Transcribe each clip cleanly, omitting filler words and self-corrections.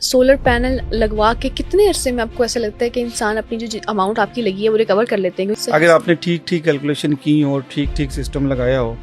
Solar panel लगवा के कितने अरसे में आपको ऐसा लगता है कि इंसान अपनी जो अमाउंट आपकी लगी है वो रिकवर कर लेते हैं? अगर आपने ठीक ठीक कैलकुलेशन की और ठीक ठीक सिस्टम लगाया हो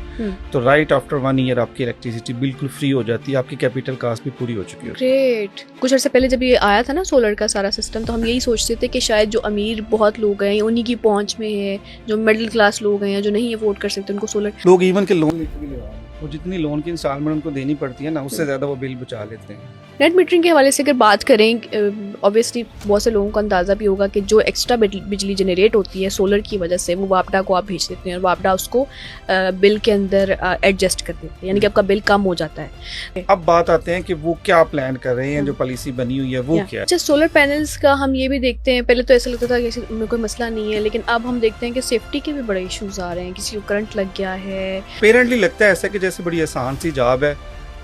तो राइट आफ्टर 1 ईयर आपकी इलेक्ट्रिसिटी बिल्कुल फ्री हो जाती है, आपकी कैपिटल कॉस्ट भी पूरी हो चुकी है। ग्रेट। कुछ अर्से पहले जब ये आया था ना सोलर का सारा सिस्टम, तो हम यही सोचते थे कि शायद जो अमीर बहुत लोग हैं उन्हीं की पहुंच में है, जो मिडिल क्लास लोग हैं जो नहीं अफोर्ड कर सकते उनको सोलर। लोग इवन के लोन लेके भी लगा, वो जितनी लोन की इंस्टॉलमेंट उनको देनी पड़ती है ना, उससे ज्यादा वो बिल बचा लेते हैं। नेट मीटरिंग के हवाले से अगर बात करें, ऑब्वियसली बहुत से लोगों को अंदाज़ा भी होगा कि जो एक्स्ट्रा बिजली जनरेट होती है सोलर की वजह से, वो वापडा को आप भेज देते हैं और वापडा उसको बिल के अंदर एडजस्ट कर देते हैं, यानी कि आपका बिल कम हो जाता है। अब बात आते हैं कि वो क्या प्लान कर रहे हैं, जो पॉलिसी बनी हुई है वो क्या है। अच्छा, सोलर पैनल्स का हम ये भी देखते हैं, पहले तो ऐसा लगता था कि उनमें कोई मसला नहीं है, लेकिन अब हम देखते हैं कि सेफ्टी के भी बड़े इश्यूज आ रहे हैं। किसी को करंट लग गया है, पेरेंटली लगता है ऐसा कि जैसे बड़ी आसान सी जॉब है,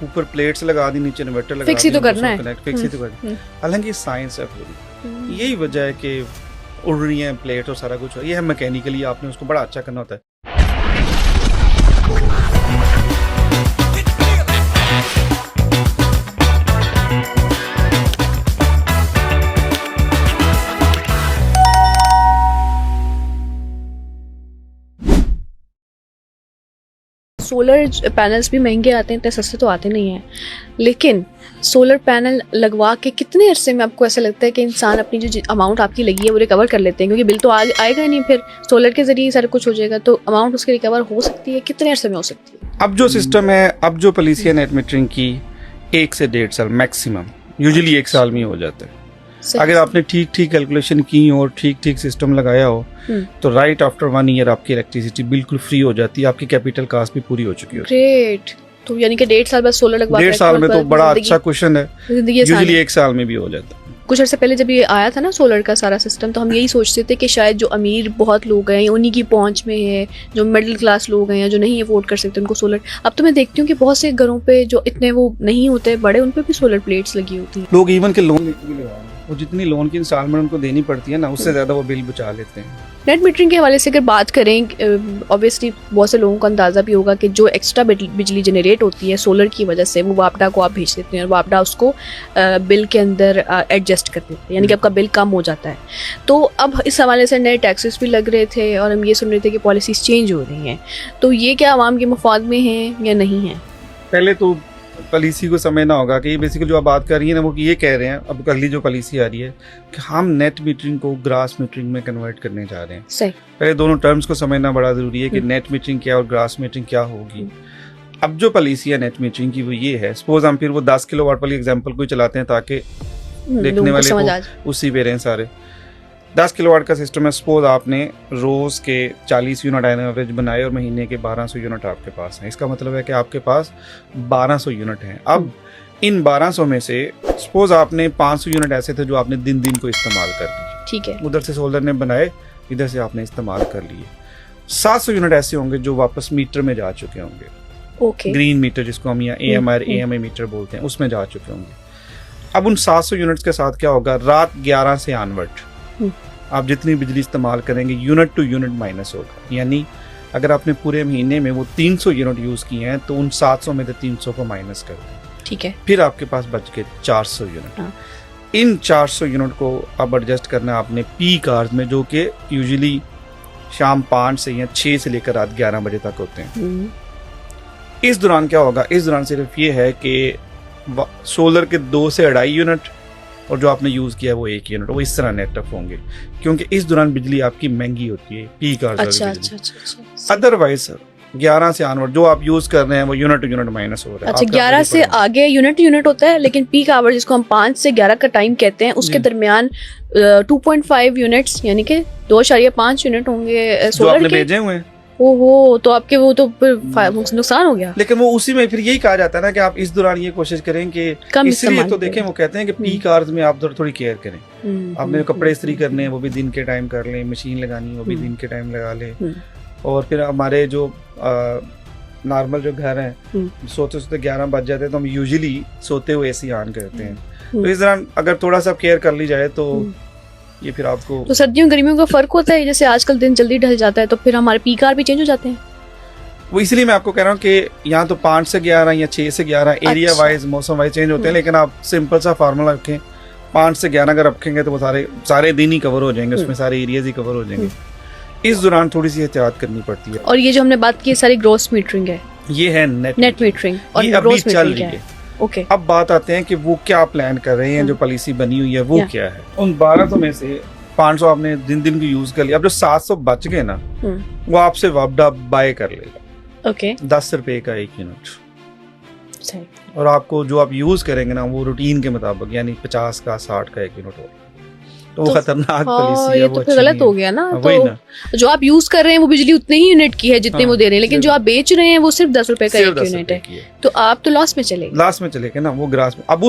ऊपर प्लेट्स लगा दी, नीचे इन्वर्टर लगा दी, फिक्स ही तो करना है, फिक्स ही तो करना है। हालांकि साइंस है पूरी, यही वजह है कि उड़ रही है प्लेट और सारा कुछ, ये है मैकेनिकली आपने उसको बड़ा अच्छा करना होता है। सोलर पैनल्स भी महंगे आते हैं, इतने सस्ते तो आते नहीं हैं, लेकिन सोलर पैनल लगवा के कितने अरसे में आपको ऐसा लगता है कि इंसान अपनी जो अमाउंट आपकी लगी है वो रिकवर कर लेते हैं? क्योंकि बिल तो आएगा नहीं, फिर सोलर के जरिए सारा कुछ हो जाएगा, तो अमाउंट उसकी रिकवर हो सकती है, कितने अरसे में हो सकती है? अब जो सिस्टम है, अब जो पॉलिसी है नेट मीटरिंग की, 1 से 1.5 साल मैक्सिमम, यूजुअली 1 साल में ही हो जाता है। अगर आपने ठीक ठीक कैलकुलेशन की और ठीक ठीक सिस्टम लगाया हो तो राइट आफ्टर 1 ईयर आपकी इलेक्ट्रिसिटी बिल्कुल फ्री हो जाती है, आपकी कैपिटल कॉस्ट भी पूरी हो चुकी है। ग्रेट। तो यानी कि 1.5 साल बाद सोलर लगवा, 1.5 साल में तो बड़ा अच्छा क्वेश्चन है, यूजुअली 1 साल में भी हो जाता है। कुछ अर्से पहले जब ये आया था ना सोलर का सारा सिस्टम, तो हम यही सोचते थे कि शायद जो अमीर बहुत लोग हैं उन्हीं की पहुंच में है, जो मिडिल क्लास लोग हैं जो नहीं अफोर्ड कर सकते उनको सोलर। अब तो मैं देखती हूँ कि बहुत से घरों पे जो इतने वो नहीं होते बड़े, उन पे भी सोलर प्लेट्स लगी होती हैं। लोग इवन के लोन लेके भी लगा, वो जितनी लोन की इंस्टॉलमेंट उनको देनी पड़ती है ना, उससे ज्यादा वो बिल बचा लेते हैं। नेट मीटरिंग के हवाले से अगर बात करें, ऑब्वियसली बहुत से लोगों को अंदाज़ा भी होगा कि जो एक्स्ट्रा बिजली जनरेट होती है सोलर की वजह से, वो वापडा को आप भेज देते हैं और वापडा उसको बिल के अंदर एडजस्ट कर देते हैं, यानी कि आपका बिल कम हो जाता है। तो अब इस हवाले से नए टैक्सेस भी लग रहे थे और हम ये सुन रहे थे कि पॉलिसीज चेंज हो रही हैं, तो ये क्या आवाम के मफाद में है या नहीं है? पहले तो पॉलिसी को समझना होगा कि बेसिकली जो आप बात कर रही है ना, वो ये कह रहे हैं, अब अगली जो पॉलिसी आ रही है कि हम नेट मीटरिंग को ग्रास मीटरिंग में कन्वर्ट करने जा रहे हैं। सही। पहले दोनों टर्म्स को समझना बड़ा जरूरी है कि नेट मीटरिंग क्या और ग्रास मीटरिंग क्या होगी। अब जो पॉलिसी है नेट मीटरिंग की वो ये है, सपोज हम फिर वो 10 किलोवाट वाली एग्जांपल को चलाते हैं ताकि देखने वाले को उसी पे रहें सारे। 10 किलोवाट का सिस्टम है, सपोज आपने रोज के 40 यूनिट एवरेज बनाए और महीने के 1200 यूनिट आपके पास हैं। इसका मतलब है कि आपके पास 1200 यूनिट हैं। अब इन 1200 में से सपोज आपने 500 यूनिट ऐसे थे जो आपने दिन दिन को इस्तेमाल कर लिए, ठीक है, उधर से सोलर ने बनाए, इधर से आपने इस्तेमाल कर लिए। 700 यूनिट ऐसे होंगे जो वापस मीटर में जा चुके होंगे, ओके, ग्रीन मीटर जिसको हम यहाँ AMI मीटर बोलते हैं, उसमें जा चुके होंगे। अब उन 700 यूनिट्स के साथ क्या होगा, रात 11 से ऑनवर्ड आप जितनी बिजली इस्तेमाल करेंगे यूनिट टू यूनिट माइनस होगा। यानी अगर आपने पूरे महीने में वो 300 यूनिट यूज किए हैं तो उन 700 में से 300 को माइनस कर दें, ठीक है, फिर आपके पास बच गए 400 यूनिट। इन 400 यूनिट को अब एडजस्ट करना आपने पीक आवर्स में, जो कि यूजुअली शाम 5 से या 6 से लेकर रात 11 बजे तक होते हैं। इस दौरान क्या होगा, इस दौरान सिर्फ ये है कि सोलर के 2 से 2.5 यूनिट और जो आपने यूज किया वो 1 यूनिट, वो इस तरह नेट ऑफ होंगे, क्योंकि इस दौरान बिजली आपकी महंगी होती है, पीक आवर्स। अच्छा। अदरवाइज 11 से ऑनवर्ड जो आप यूज कर रहे हैं वो यूनिट टू यूनिट माइनस हो रहा है। अच्छा, 11 से आगे यूनिट यूनिट होता है, लेकिन पीक आवर जिसको हम 5 से 11 का टाइम कहते हैं, उसके दरमियान 2.5 यूनिट्स यानी कि 2.5 यूनिट होंगे सोलर के भेजे हुए हैं। ओहो, तो आपके वो तो नुकसान हो गया। लेकिन वो उसी में फिर यही कहा जाता है ना कि आप इस दौरान ये कोशिश करें कि इसलिए तो देखें, वो कहते हैं कि पीक आवर्स में आप थोड़ी केयर करें। आपने कपड़े इस्त्री करने हैं वो भी दिन के टाइम कर लें, मशीन लगानी है वो भी दिन के टाइम लगा लें। और फिर हमारे जो नॉर्मल जो घर हैं सोते सोते 11 बज जाते हैं तो हम यूजुअली सोते हुए AC ऑन करते हैं। तो इस दौरान अगर थोड़ा सा केयर कर ली जाए तो ये फिर आपको, तो सर्दियों गर्मियों का फर्क होता है, जैसे आजकल दिन जल्दी ढल जाता है तो फिर हमारे पीक आवर भी चेंज हो जाते हैं। वो इसलिए मैं आपको कह रहा हूँ कि यहाँ तो 5 से 11 या 6 से 11 एरिया अच्छा। वाइज मौसम वाइज चेंज होते हैं, लेकिन आप सिंपल सा फार्मूला रखें 5 से 11 अगर रखेंगे तो वो सारे दिन ही कवर हो जाएंगे, उसमें सारे एरियाज ही कवर हो जाएंगे। इस दौरान थोड़ी सी एहतियात करनी पड़ती है। और ये जो हमने बात की सारी ग्रॉस मीटरिंग है, ये है नेट मीटरिंग और ये अभी ग्रॉस चल मीटरिंग रही क्या है। है? ओके, अब बात आते हैं कि वो क्या प्लान कर रहे हैं, जो पॉलिसी बनी हुई है वो क्या है। उन 1200 में से 500 आपने दिन की यूज कर लिया, अब जो 700 बच गए ना वो आपसे वापडा बाय कर लेगा। ओके, 10 रुपए का 1 यूनिट, सही। और आपको जो आप यूज करेंगे ना वो रूटीन के मुताबिक, यानी 50 का 60 का 1 यूनिट हो, तो वो खतरनाक पॉलिसी है। ये वो तो अच्छी फिर गलत नहीं हो है। गया ना। वही तो ना, जो आप यूज कर रहे हैं वो बिजली उतने ही यूनिट की है जितने वो दे रहे हैं, लेकिन सिर्फ- जो आप बेच रहे हैं वो सिर्फ 10 रुपए का सिर्फ 1 10 यूनिट रुपए है, की है। तो आप तो लॉस में चलेंगे। लास्ट में चलेगा ना वो ग्रास में। अब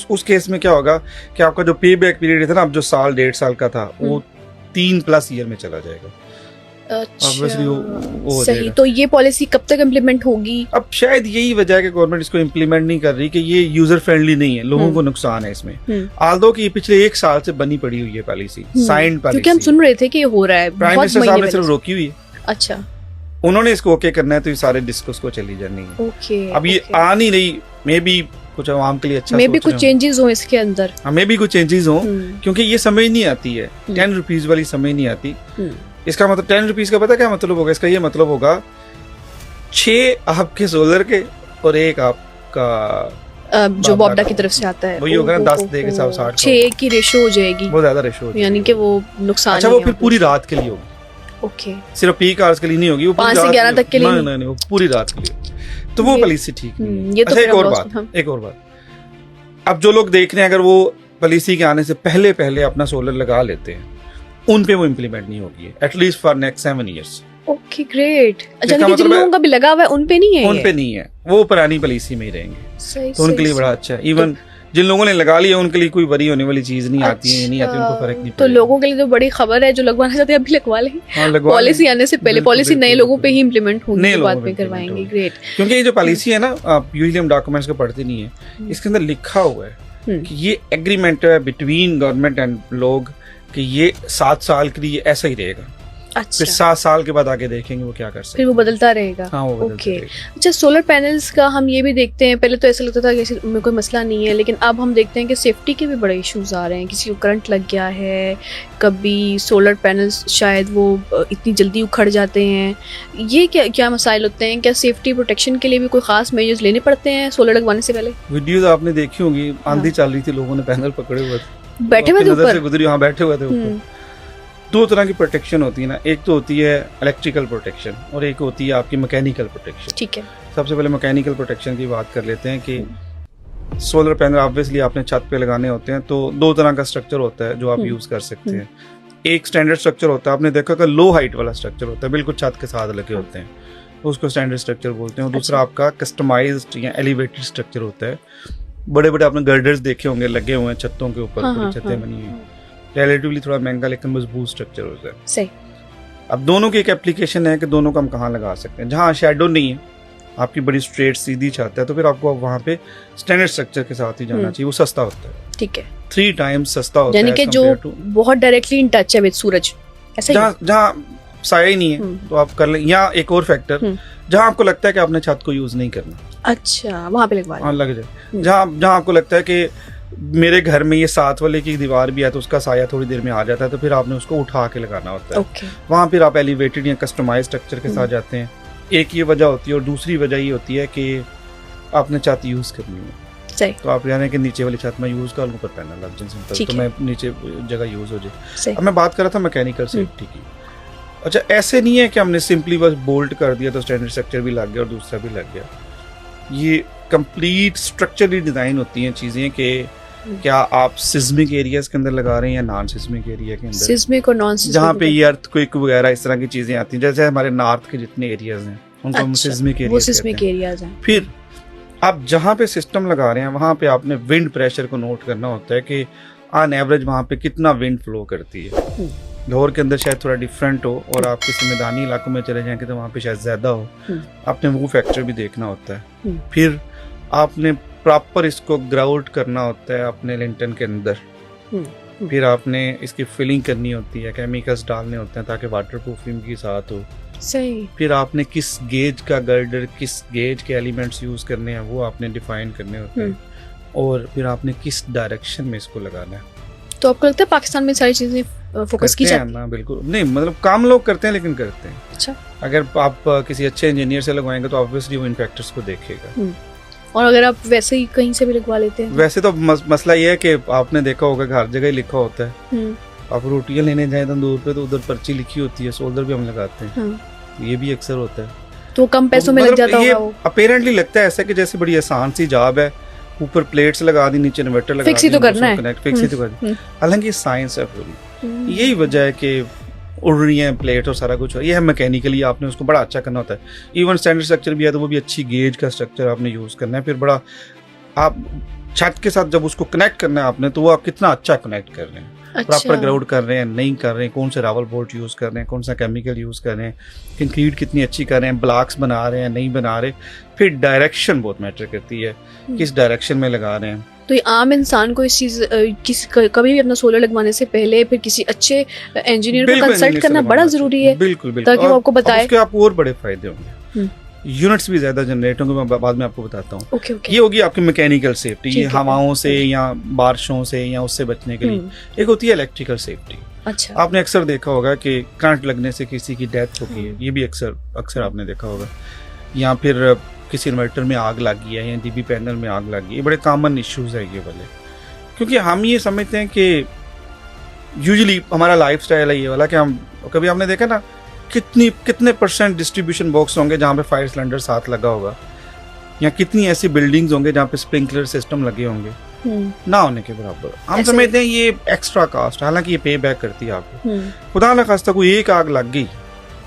उस केस में क्या होगा कि आपका जो पे बैक पीरियड था ना, अब जो 1.5 साल का था वो 3+ ईयर में चला जाएगा। Obviously वो हो सही। जाएगा। तो ये पॉलिसी कब तक इम्प्लीमेंट होगी? अब शायद यही वजह है कि गवर्नमेंट इसको इम्प्लीमेंट नहीं कर रही कि ये यूजर फ्रेंडली नहीं है, लोगों को नुकसान है इसमें। आल्दो कि ये पिछले 1 साल से बनी पड़ी हुई है पॉलिसी, साइंड पॉलिसी, क्योंकि हम सुन रहे थे कि ये हो रहा है, प्राइम बहुत मिनिस्टर साहब महीने ने सिर्फ पहले। रोकी हुई है। अच्छा, उन्होंने इसको ओके करना है तो ये सारे डिस्कस को चली जानी है। ओके। अब ये आ नहीं रही, मे बी कुछ आवाम के लिए अच्छा मे भी सोच रहे कुछ चेंजेस हो इसके अंदर। हों, मे भी कुछ चेंजेस हो, हम्म, क्योंकि ये समझ नहीं आती है 10 रुपीज वाली समझ नहीं आती। हम्म, इसका मतलब 10 रुपीज का पता क्या मतलब होगा? इसका ये मतलब होगा 6 आपके सोलर के और 1 आपका जो बॉबडा की तरफ से आता है वही होगा ना, 10 दे के 60 6 की रेशो हो जाएगी, बहुत ज्यादा रेशो होती है। यानी कि वो नुकसान अच्छा, ही वो है फिर वहाँ पूरी रात के लिए होगी, पे। ओके, सिर्फ पीक आवर्स के लिए नहीं होगी, वो 5 से 11 तक के लिए नहीं, नहीं, वो पूरी रात के लिए, तो वो ये- पॉलिसी ठीक नहीं है। ये तो अच्छा, फिर एक और हम बात, lost- हाँ। एक और बात, अब जो लोग देख रहे हैं अगर वो पॉलिसी के आने से पहले अपना सोलर लगा लेते हैं, उन पे वो इम्प्लीमेंट नहीं होगी at least for next 7 years. Okay, great. अच्छा, इसका लेकिन जिन मतलब है- लोगों का भी लगा हुआ है उन पे नहीं है उन ये? पे नहीं है, वो पुरानी पॉलिसी में ही रहेंगे, सही, तो उनके सही, लिए बड़ा सही। अच्छा है। इवन जिन लोगों ने लगा लिया उनके लिए कोई वरी होने वाली चीज नहीं आती है, नहीं आती, उनको फर्क नहीं तो पड़ेगा। लोगों के लिए तो बड़ी खबर है, जो लगवाना चाहते हैं अभी लगवा लें। हाँ, लगवा पॉलिसी लें। आने से पहले बिल्कुल, पॉलिसी नए बिल्कुल, लोगों पे ही बिल्कुल। इम्प्लीमेंट होगी नए तो लोगों बाद पे में implement करवाएंगे। होगी। ग्रेट। क्योंकि ये जो पॉलिसी है ना, आप यूजुअली हम डॉक्यूमेंट्स को पढ़ते नहीं है, इसके अंदर लिखा हुआ है कि ये एग्रीमेंट है बिटवीन गवर्नमेंट एंड लोग कि ये 7 साल के लिए ऐसा ही रहेगा, अच्छा, फिर 7 साल के बाद आगे देखेंगे वो क्या कर सकते फिर वो बदलता रहेगा। हैं। हाँ, वो बदलते ओके। रहेगा। अच्छा, सोलर पैनल्स का हम ये भी देखते हैं, पहले तो ऐसा लगता था कि में कोई मसला नहीं है, लेकिन अब हम देखते हैं कि सेफ्टी के भी बड़े इश्यूज आ रहे हैं। किसी को करंट लग गया है, कभी सोलर पैनल्स शायद वो इतनी जल्दी उखड़ जाते हैं, ये क्या क्या मसाइल होते हैं? क्या सेफ्टी प्रोटेक्शन के लिए भी कोई खास मेजर्स लेने पड़ते हैं सोलर लगवाने से पहले? वीडियोस आपने देखी होंगी, आंधी चल रही थी, लोगों ने पैनल पकड़े हुए थे, बैठे हुए आपकी थे नज़र से ऊपर? गुजरी, हाँ बैठे हुए थे ऊपर। हम्म, 2 तरह की प्रोटेक्शन होती है ना, एक तो होती है इलेक्ट्रिकल प्रोटेक्शन और एक होती है आपकी मैकेनिकल प्रोटेक्शन। ठीक है। सबसे पहले मैकेनिकल प्रोटेक्शन की बात कर लेते हैं कि सोलर पैनल ऑब्वियसली आपने छत पे लगाने होते हैं, तो 2 तरह का स्ट्रक्चर होता है जो आप यूज कर सकते हैं। एक स्टैंडर्ड स्ट्रक्चर होता है, आपने देखा कि लो हाइट वाला स्ट्रक्चर होता है, बिल्कुल छत के साथ लगे होते हैं, उसको स्टैंडर्ड स्ट्रक्चर बोलते हैं। और दूसरा आपका कस्टमाइज्ड या एलिवेटेड स्ट्रक्चर होता है, बड़े बड़े आपने गर्डर्स देखे होंगे लगे हुए हैं छतों के ऊपर, हाँ, पूरी हाँ, छतें हाँ, बनी हुई हैं, रिलेटिवली थोड़ा महंगा लेकिन मजबूत स्ट्रक्चर होता है। सही। अब दोनों की एक एप्लीकेशन है कि दोनों को हम कहाँ लगा सकते हैं। जहाँ शेडो नहीं है, आपकी बड़ी स्ट्रेट सीधी छत है, तो फिर आपको वहाँ पे स्टैंडर्ड स्ट्रक्चर के साथ ही जाना चाहिए, वो सस्ता होता है, ठीक है। 3 टाइम्स सस्ता होता है। यानी कि as जो compared to- बहुत डायरेक्टली इन टच है विद सूरज, ऐसा ही? जहाँ साया ही नहीं है तो आप कर लें। या एक और फैक्टर, जहाँ आपको लगता है कि आपने छत को यूज नहीं करना, अच्छा, वहाँ पे लगवा हाँ लग जाए। जहाँ आपको लगता है कि मेरे घर में ये 7 वाले की दीवार भी है तो उसका साया थोड़ी देर में आ जाता है, तो फिर आपने उसको उठा के लगाना होता है। ओके। वहाँ फिर आप एलिवेटेड या कस्टमाइज स्ट्रक्चर के साथ जाते हैं। एक ये वजह होती है, और दूसरी वजह ये होती है कि आपने छत यूज करनी है, सही, तो आप यानी कि नीचे वाली छत में यूज कर लूँ, ऊपर पैनल लग जाए सिंपल, ठीक तो है। मैं नीचे जगह यूज हो जाए। सही। अब मैं बात कर रहा था मैकेनिकल सेफ्टी की। अच्छा, ऐसे नहीं है कि हमने सिंपली बस बोल्ट कर दिया तो स्टैंडर्ड स्ट्रक्चर भी लग गया और दूसरा भी लग गया। ये कंप्लीट स्ट्रक्चरली डिजाइन होती हैं चीजें कि क्या आप सिस्मिक एरियाज के अंदर लगा रहे हैं या नॉन सिस्मिक एरिया के अंदर, सिस्मिक और नॉन सिस्मिक, जहाँ पे ये अर्थक्वेक वगैरह इस तरह की चीजें आती हैं। जैसे हमारे नॉर्थ के जितने एरियाज हैं उनको हम सिस्मिक वो एरियाज सिस्मिक कहते हैं। एरियाज हैं। फिर आप जहाँ पे सिस्टम लगा रहे हैं वहाँ पे आपने विंड प्रेशर को नोट करना होता है कि ऑन एवरेज वहाँ पे कितना विंड फ्लो करती है। लाहौर के अंदर शायद थोड़ा डिफरेंट हो और आप किसी मैदानी इलाकों में चले जाएंगे तो वहाँ पे शायद ज्यादा हो, आपने वो फैक्टर भी देखना होता है। फिर आपने प्रॉपर इसको ग्राउट करना होता है अपने लिंटन के अंदर, फिर आपने इसकी फिलिंग करनी होती है, केमिकल्स डालने होते हैं ताकि वाटर प्रूफिंग के साथ हो, सही। फिर आपने किस गेज का गर्डर, किस गेज के एलिमेंट्स यूज करने हैं वो आपने डिफाइन करने होते हैं, और फिर आपने किस डायरेक्शन में इसको लगाना है। तो आपको लगता है पाकिस्तान में सारी चीजें फोकस की जाती ना? बिल्कुल नहीं, मतलब काम लोग करते हैं लेकिन करते हैं। अच्छा। अगर आप किसी अच्छे इंजीनियर से लगवाएंगे तो ऑब्वियसली वो इन फैक्टर्स को देखेगा। और अगर आप वैसे ही कहीं से भी लगवा लेते हैं? वैसे तो मसला ये है कि आपने देखा होगा कि हर जगह ही लिखा होता है, आप रोटियां लेने जाए तंदूर पे तो उधर पर्ची लिखी होती है, सोल्डर भी हम लगाते हैं। ये भी अक्सर होता है। तो कम पैसों में लग जाता होगा वो। अपेरेंटली लगता है ऐसा कि जैसे बड़ी आसान सी जॉब है, ऊपर प्लेट्स लगा दी, नीचे इन्वर्टर लगा दी, फिक्स ही तो करना है, फिक्स ही तो करना है। हालांकि साइंस है पूरी। यही वजह है कि उड़ रही है प्लेट और सारा कुछ, ये है मैकेनिकली आपने उसको बड़ा अच्छा करना होता है। इवन स्टैंडर्ड स्ट्रक्चर भी है तो वो भी अच्छी गेज का स्ट्रक्चर आपने यूज करना है। फिर बड़ा आप छत के साथ जब उसको कनेक्ट करना है आपने, तो वो आप कितना अच्छा कनेक्ट कर रहे हैं, प्रॉपर ग्राउंड कर रहे हैं, नहीं कर रहे हैं, कौन से रावल बोल्ट यूज कर रहे हैं, कौन सा केमिकल यूज कर रहे हैं, कंक्रीट कितनी अच्छी कर रहे हैं, ब्लॉक्स बना रहे हैं, नहीं बना रहे। फिर डायरेक्शन बहुत मैटर करती है, किस डायरेक्शन में लगा रहे हैं। तो ये आम इंसान को इस चीज कभी भी अपना सोलर लगवाने से पहले फिर किसी अच्छे इंजीनियर को कंसल्ट करना बड़ा जरूरी है। बिल्कुल ताकि वो आपको बताए। उसके आप और बड़े फायदे होंगे, यूनिट्स भी ज्यादा जनरेट होंगे, मैं बाद में आपको बताता हूँ। okay, okay. ये होगी आपकी मैकेनिकल सेफ्टी, ये हवाओं से या बारिशों से या उससे बचने के लिए। एक होती है इलेक्ट्रिकल सेफ्टी। अच्छा। आपने अक्सर देखा होगा कि करंट लगने से किसी की डेथ होगी है, ये भी अक्सर आपने देखा होगा। या फिर किसी इन्वर्टर में आग लगी है या डीबी पैनल में आग लगी है, ये बड़े कॉमन इश्यूज है ये वाले। क्योंकि हम ये समझते हैं कि यूजुअली हमारा लाइफस्टाइल है ये वाला कि हम, कभी आपने देखा ना कितने परसेंट डिस्ट्रीब्यूशन बॉक्स होंगे जहाँ पे फायर सिलेंडर साथ लगा होगा, या कितनी ऐसी बिल्डिंग्स होंगे जहाँ पे स्प्रिंकलर सिस्टम लगे होंगे, ना होने के बराबर। हम समझते हैं ये एक्स्ट्रा कास्ट, हालांकि ये पे बैक करती है आपको। खुदा न खास्ता कोई एक आग लग गई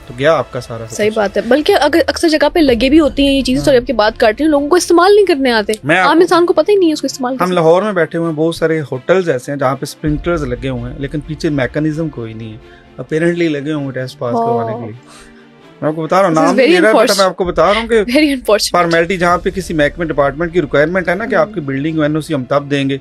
तो गया आपका सारा। सही बात है। बल्कि अगर अक्सर जगह पे लगे भी होती हैं ये चीजें, तो आपकी बात काट रही हूँ, लोगों को इस्तेमाल नहीं करने आते, आम इंसान को पता ही नहीं है उसको इस्तेमाल। हम लाहौर में बैठे हुए हैं, बहुत सारे होटल्स ऐसे हैं जहाँ पे स्प्रिंकलर्स लगे हुए हैं, लेकिन पीछे मैकेनिज्म कोई नहीं है। अपेरेंटली लगे हुए टेस्ट पास करवाने के लिए। मैं आपको बता रहा हूँ, नाम नहीं ले रहा, बट मैं आपको बता रहा हूँ कि फॉर्मेलिटी जहाँ पे किसी महकमे डिपार्टमेंट की रिक्वायरमेंट है ना कि आपकी बिल्डिंग को एनओसी हम तब देंगे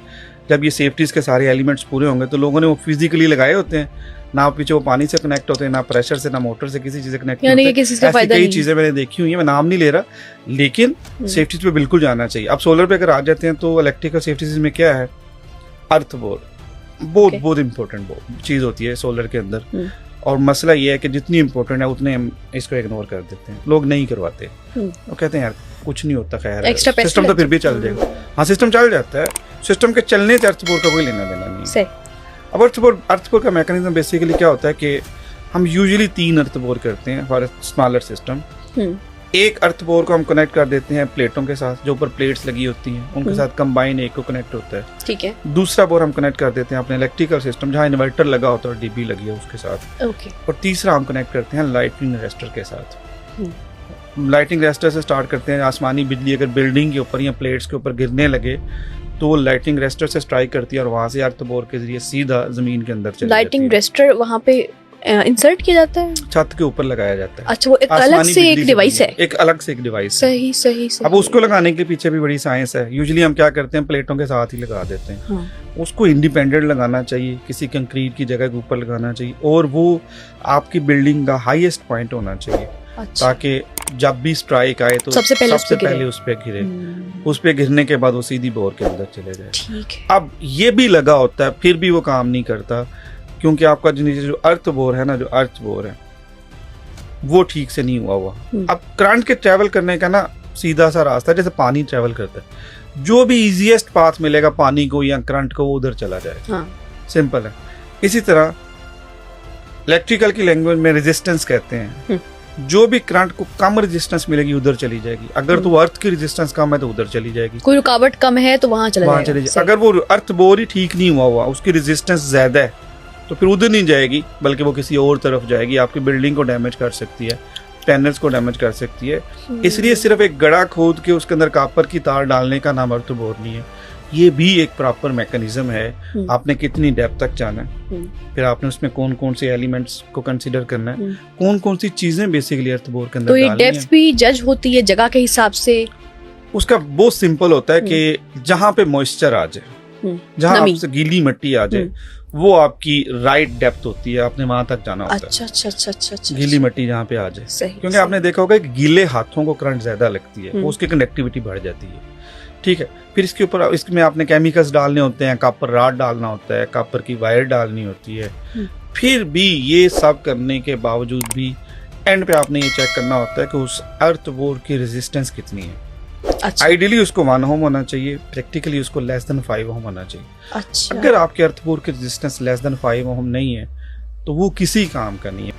जब ये सेफ्टीज के सारे एलिमेंट्स पूरे होंगे। तो लोगों ने वो फिजिकली लगाए होते हैं, ना पीछे वो पानी से कनेक्ट होते हैं, ना प्रेशर से, ना मोटर से, किसी चीज से कनेक्ट होते हैं। ऐसी कई चीजें मैंने देखी हुई है, मैं नाम नहीं ले रहा, लेकिन सेफ्टीज पे बिल्कुल जाना चाहिए। अब सोलर पे अगर आ जाते हैं तो इलेक्ट्रिकल सेफ्टीज में क्या है, अर्थ बोर्ड बहुत इंपॉर्टेंट चीज होती है सोलर के अंदर। और मसला ये है कि जितनी इंपॉर्टेंट है उतने हम इसको इग्नोर कर देते हैं, लोग नहीं करवाते। वो कहते हैं यार कुछ नहीं होता, खैर सिस्टम तो फिर भी चल जाएगा। हाँ, सिस्टम चल जाता है, सिस्टम के चलने से अर्थ बोर्ड का कोई लेना देना नहीं है। अब अर्थ बोर्ड का मैकेनिज्म बेसिकली क्या होता है कि हम यूजुअली 3 अर्थ बोर्ड करते हैं फॉर स्मॉलर सिस्टम। एक अर्थ बोर्ड को हम कनेक्ट कर देते हैं प्लेटों के साथ, जो ऊपर प्लेट्स लगी होती हैं उनके साथ कंबाइन एक को कनेक्ट होता है। ठीक है। दूसरा बोर्ड हम कनेक्ट कर देते हैं अपने इलेक्ट्रिकल सिस्टम जहाँ इन्वर्टर लगा होता है और डीबी लगी है उसके साथ। और तीसरा हम कनेक्ट करते हैं लाइटिंग रेस्टर के साथ। लाइटिंग रेस्टर से स्टार्ट करते हैं। आसमानी बिजली अगर बिल्डिंग के ऊपर या प्लेट्स के ऊपर गिरने लगे तो वो लाइटिंग रेस्टर से स्ट्राइक करती है और वहां से अर्थ बोर्ड के जरिए सीधा जमीन के अंदर चली जाती है। लाइटिंग रेस्टर वहां पे इंसर्ट किया जाता है, छत के ऊपर लगाया जाता है। अच्छा, वो एक अलग से एक डिवाइस है, एक अलग से एक डिवाइस। सही। अब उसको लगाने के पीछे भी बड़ी साइंस है। यूजुअली हम क्या करते हैं, प्लेटों के साथ ही लगा देते हैं। उसको इंडिपेंडेंट लगाना चाहिए, किसी कंक्रीट की जगह के ऊपर लगाना चाहिए, और वो आपकी बिल्डिंग का हाईएस्ट पॉइंट होना चाहिए। अच्छा। ताकि जब भी स्ट्राइक आए तो सबसे पहले उस पे गिरे। उस पे गिरने के बाद वो सीधी बोर के अंदर चले जाए। ठीक है। अब ये भी लगा होता है फिर भी वो काम नहीं करता, क्योंकि आपका जो अर्थ बोर है ना, जो अर्थ बोर है वो ठीक से नहीं हुआ। अब करंट के ट्रेवल करने का ना सीधा सा रास्ता, जैसे पानी ट्रेवल करता है, जो भी इजीएस्ट पाथ मिलेगा पानी को या करंट को, वो उधर चला जाए। सिंपल है। इसी तरह इलेक्ट्रिकल की लैंग्वेज में रेजिस्टेंस कहते हैं, जो भी करंट को कम रेजिस्टेंस मिलेगी उधर चली जाएगी। अगर तो अर्थ की रेजिस्टेंस कम है तो उधर चली जाएगी। कोई रुकावट कम है तो वहां चली जाएगी। अगर वो अर्थ बोर ही ठीक नहीं हुआ, उसकी रेजिस्टेंस ज्यादा है, तो फिर उधर नहीं जाएगी, बल्कि वो किसी और तरफ जाएगी, आपकी बिल्डिंग को डैमेज कर सकती है, पैनल्स को डैमेज कर सकती है। इसलिए सिर्फ एक गड़ा खोद के उसके अंदर कॉपर की तार डालने का नाम अर्थ बोर नहीं है। ये भी एक प्रॉपर मैकेनिज्म है। आपने कितनी डेप्थ तक जाना है, फिर आपने उसमें कौन कौन से एलिमेंट्स को कंसीडर करना है, कौन कौन सी चीजें बेसिकली अर्थ बोर के अंदर डालनी है। तो ये डेप्थ भी जज होती है जगह के हिसाब से। उसका बहुत सिंपल होता है कि जहाँ पे मॉइस्चर आ जाए, जहाँ नमी। आपसे गीली मिट्टी आ जाए वो आपकी राइट डेप्थ होती है, आपने वहां तक जाना होता अच्छा अच्छा अच्छा अच्छा अच्छा है, गीली मिट्टी जहाँ पे आ जाए। सही क्योंकि आपने देखा होगा कि गीले हाथों को करंट ज्यादा लगती है, हम्म। वो उसकी कनेक्टिविटी बढ़ जाती है। ठीक है, फिर इसके ऊपर इसमें आपने केमिकल्स डालने होते हैं, कॉपर राड डालना होता है, कॉपर की वायर डालनी होती है। फिर भी ये सब करने के बावजूद भी एंड पे आपने ये चेक करना होता है कि उस अर्थ बोर की रेजिस्टेंस कितनी है। अच्छा आइडियली उसको 1 ओम होना चाहिए, प्रैक्टिकली उसको लेस देन 5 ओम होना चाहिए। अच्छा अगर आपके अर्थ बोर की रेजिस्टेंस लेस देन 5 ओम नहीं है तो वो किसी काम का नहीं है।